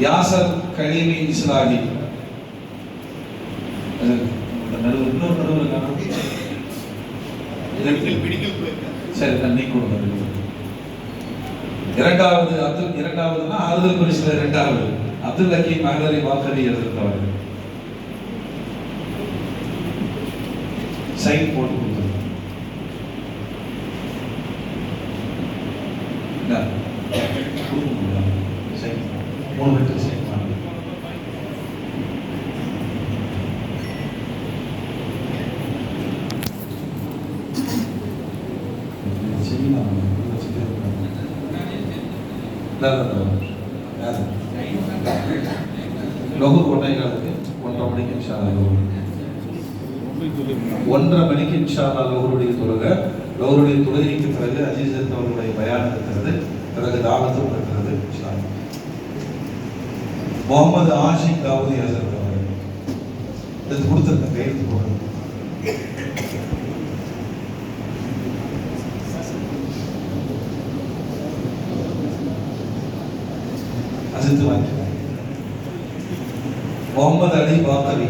யாசர் கலீமி இஸ்லாஹி சரி நன்றி கொடுங்க. இரண்டாவதுனா ஆறுதல் பரிசுல இரண்டாவது அப்துல் ஹக்கீம் மஹலரி வாக்கரி எழுதிருந்தவர் சைன் போட்டு கொடுத்தாங்க. மூணு பேருக்கு சைன் பண்ணி லோகர் ஒன்றைகளுக்கு 1:30 மணிக்கு இன்ஷா அல்லாஹ் 1:30 மணிக்கு இன்ஷா அல்லாஹ் லோகருடைய தொழுகை. லோகருடைய தொழுகைக்கு பிறகு அஜீசத் அவர்களுடைய பயான் இருக்கிறது. பிறகு தாவத்தும் இருக்கிறது. இன்ஷா அல்லாஹ் முகமது ஆஷிக் தாவூதி ஹசரத் அவர்கள் இது கொடுத்துருக்க கையெழுத்து போடுறது. அஜித் வாங்கி முகமது அலி பாக்கவி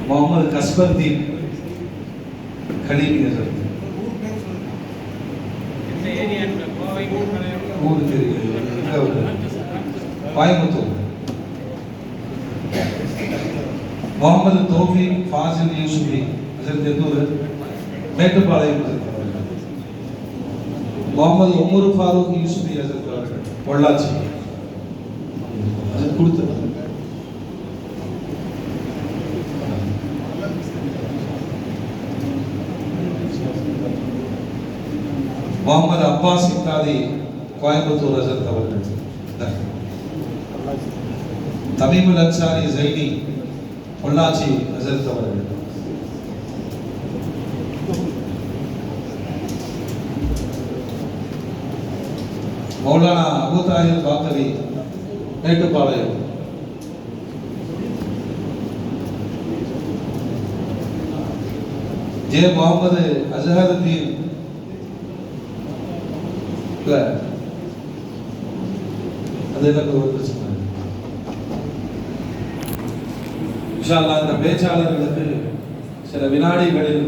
முகமது கஸ்பர்தீன் கலீமி ஹசரத் ஊர் கோயம்புத்தூர். முகமது தௌஃபீக் ஃபாசில் யூசுஃபி ஹசரத் எந்தூர் மேட்டுப்பாளையம். முகமது உமர் ஃபாரூக் யூசுஃபி ஹசரத் அவர்கள் பொள்ளாச்சி. அது கொடுத்து முகமது அப்பாஸ் இத்தாதி கோயம்புத்தூர் ஹசரத் அவர்கள். தமீமுல் அன்சாரி ஜைனி பொள்ளாச்சி ஹசரத் அவர்கள். மௌலானா அபு தாஹிர் பாக்கவி மேட்டுப்பாளையம். ஜே முகமது அஜஹருதீன் அது எனக்கு ஒரு பிரச்சனை. இன்ஷா அல்லாஹ் இந்த பேச்சாளர்களுக்கு சில வினாடிகளில்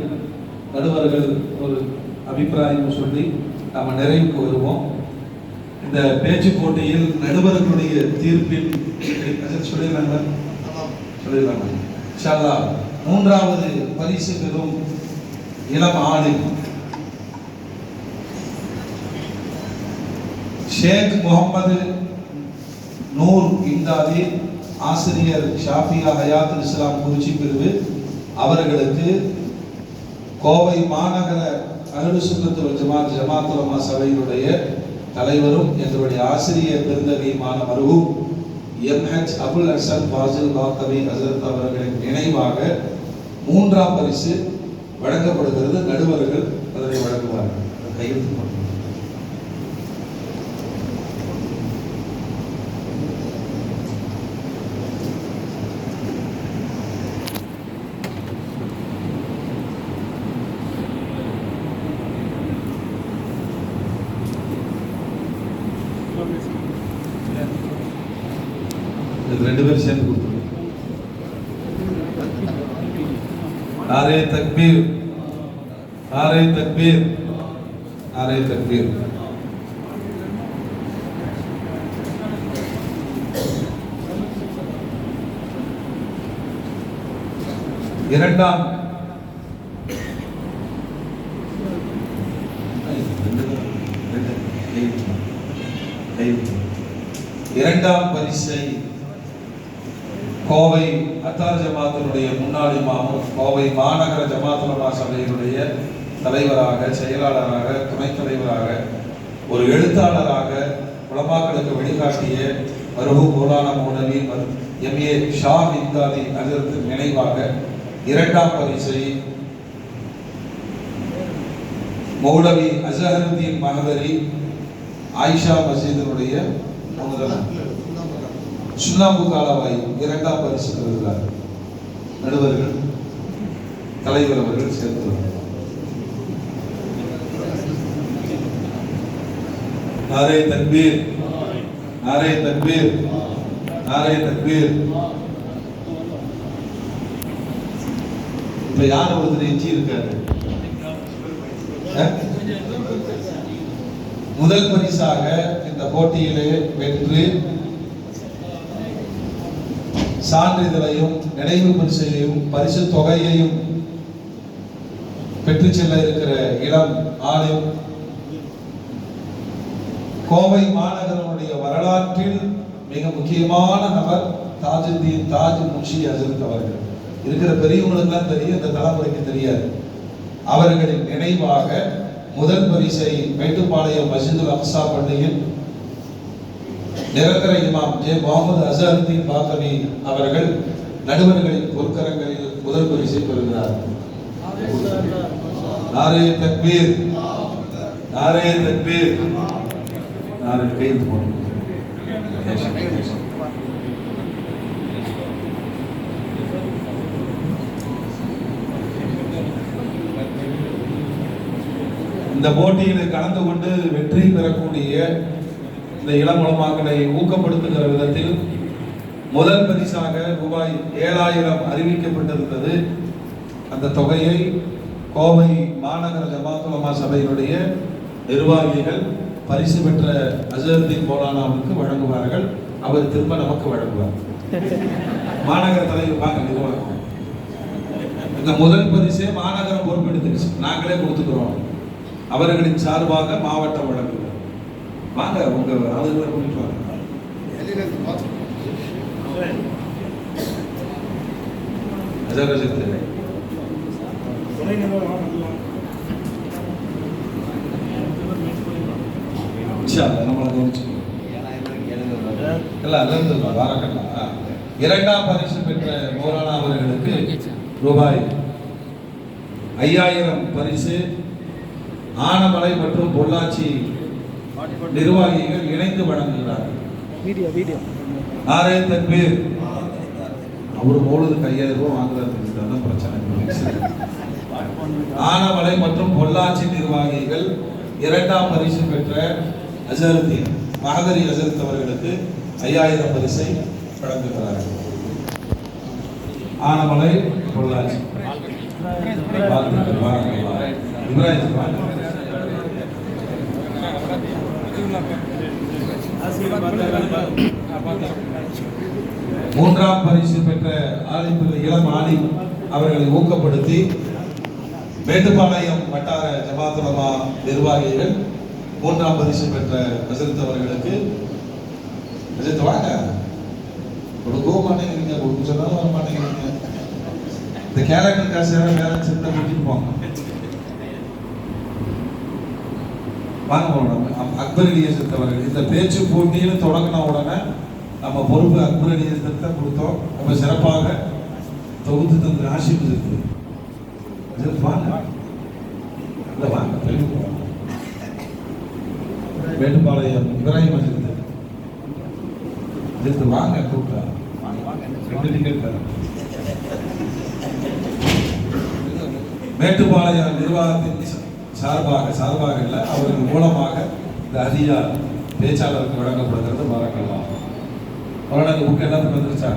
நடுவர்கள் ஒரு அபிப்பிராயம் சொல்லி நாம் நிறைவுக்கு வருவோம். இந்த பேச்சு போட்டியில் நடுவர்களுடைய தீர்ப்பில் சொல்லிடலாங்க. இன்ஷா அல்லாஹ் மூன்றாவது பரிசு பெறும் இளம் ஆலிம் ஷேக் முகமது நூர் இம்தாதி, ஆசிரியர் ஷாஃபியா ஹயாத்துல் இஸ்லாம் குறிச்சி பிரிவு அவர்களுக்கு கோவை மாநகர அஹ்லுஸ் சுன்னத் வல் ஜமாத் உலமா சபையினுடைய தலைவரும் எங்களுடைய ஆசிரியர் பெருந்தகையுமான மர்ஹூம் எம்ஹெச் அபுல் ஹசன் ஃபாசில் பாக்கவி ஹசரத் அவர்களின் நினைவாக மூன்றாம் பரிசு வழங்கப்படுகிறது. நடுவர்கள் அதனை வழங்குவார்கள். கையெழுத்து போட்டு ரெண்டு பேரும் சேர்ந்து கொடுத்துருங்க. நாரே தக்பீர், நாரே தக்பீர், நாரே தக்பீர். இரண்டாம் பரிசை கோவை அத்தார் ஜமாத்தினுடைய முன்னாள் இமாமும் கோவை மாநகர ஜமாத் உலமா சபையினுடைய தலைவராக, செயலாளராக, துணைத் தலைவராக, ஒரு எழுத்தாளராக உலமாக்களுக்கு வழிகாட்டிய மர்ஹூம் மௌலானா மௌலவி எம்ஏ ஷா இம்தாதி ஹசரத் நினைவாக இரண்டாம் பரிசை மௌலவி அஸஹருதீன் மஹலரி ஆயிஷா மஸ்ஜிதினுடைய சுண்ணாம்பு காலவாய் இரண்டாம் பரிசு பெறுகிறார். நடுவர்கள் தலைவர் அவர்கள் சேர்த்துள்ளார். நாரே தக்பீர், நாரே தக்பீர், நாரே தக்பீர். இப்ப யார் ஒருத்தர் எஞ்சி இருக்காரு? முதல் பரிசாக இந்த போட்டியிலே வென்று சான்றிதழையும் நினைவு பரிசையும் பரிசு தொகையையும் பெற்று செல்ல இருக்கிற இளம் ஆளும் கோவை மாநகரனுடைய வரலாற்றில் மிக முக்கியமான நபர் தாஜுதீன் தாஜ் முன்ஷி ஹசரத் அவர்கள். இருக்கிற பெரியவங்களுக்கெல்லாம் தெரியும், இந்த தலைமுறைக்கு தெரியாது. அவர்களின் நினைவாக முதல் பரிசை மேட்டுப்பாளையம் மஸ்ஜிதுல் அக்ஸா பள்ளியில் நிரந்தர இமாம் ஜே முகமது அசருதீன் பாக்கவி அவர்கள் நடுவர்களின் பொற்கரங்களில் முதல் பரிசை பெறுகிறார். நாரே தக்பீர், நாரே தக்பீர். நாரே கைது போடுங்க. இந்த போட்டியில் கலந்து கொண்டு வெற்றி பெறக்கூடிய இந்த இளம் உலமாக்களை ஊக்கப்படுத்துகிற விதத்தில் முதல் பரிசாக ரூபாய் 7000 அறிவிக்கப்பட்டிருந்தது. அந்த தொகையை கோவை மாநகர ஜமாத் உலமா சபையினுடைய நிர்வாகிகள் பரிசு பெற்ற அசருதீன் மௌலானாவுக்கு வழங்குவார்கள். அவர் திரும்ப நமக்கு வழங்குவார். மாநகர தலைவர் வாங்க நிர்வாகம். இந்த முதல் பரிசே மாநகரம் பொறுப்பெடுத்துருச்சு, நாங்களே கொடுத்துக்கிறோம். அவர்களின் சார்பாக மாவட்டம் வழங்குவார். வாங்க உங்க ஆளுநரை கூட்டிட்டு வாங்க. இரண்டாம் பரிசு பெற்ற மௌலானா அவர்களுக்கு ரூபாய் 5000 பரிசு ஆனமலை மற்றும் பொள்ளாச்சி நிர்வாகிகள் இணைந்து வழங்குகிறார்கள். நாரே தக்பீர். அவரு மௌலுது 5000 ரூபாய் வாங்குறாரு, பிரச்சனை. ஆனமலை மற்றும் பொள்ளாச்சி நிர்வாகிகள் இரண்டாம் பரிசு பெற்ற அசருதீன் மஹதரி ஹசரத் அவர்களுக்கு 5000 பரிசை வழங்குகிறார்கள். ஆனமலை பொள்ளாச்சி மூன்றாம் பரிசு பெற்ற இளம் ஆலிம் அவர்களை ஊக்கப்படுத்தி மேட்டுப்பாளையம் வட்டார ஜமாத் உலமா நிர்வாகிகள் மூன்றாம் பரிசு பெற்ற ஹசரத் அவர்களுக்கு வாங்க. கொடுக்கவும் மாட்டேங்கிறீங்க, கொடுக்க சொன்னாலும் வர மாட்டேங்கிறீங்க. இந்த கேலண்டர் காசு பேலன்ஸ் இருந்தால் கூட்டிட்டு போங்க. வாங்க. அக்பர் அலி ஹசரத் அவர்கள் இந்த பேச்சு போட்டியில் தொடங்கின உடனே நம்ம பொறுப்பு அக்பர் அலி ஹசரத் தான் கொடுத்தோம். ரொம்ப சிறப்பாக தொகுத்து தந்து ஆசீர்வதித்து வாங்க. இல்லை வாங்க, மேட்டுப்பாளையம் இப்ராஹிம் ஹசரத் வாங்க. கூப்பிட்டா மேட்டுப்பாளையம் நிர்வாகத்தின் சார்பாக இல்லை, அவர்கள் மூலமாக இந்த அதிகா பேச்சாளருக்கு வழங்கப்படுகிறது. பாராட்டலாம். அவரோட புக் எல்லாத்துக்கும் வந்துருச்சா?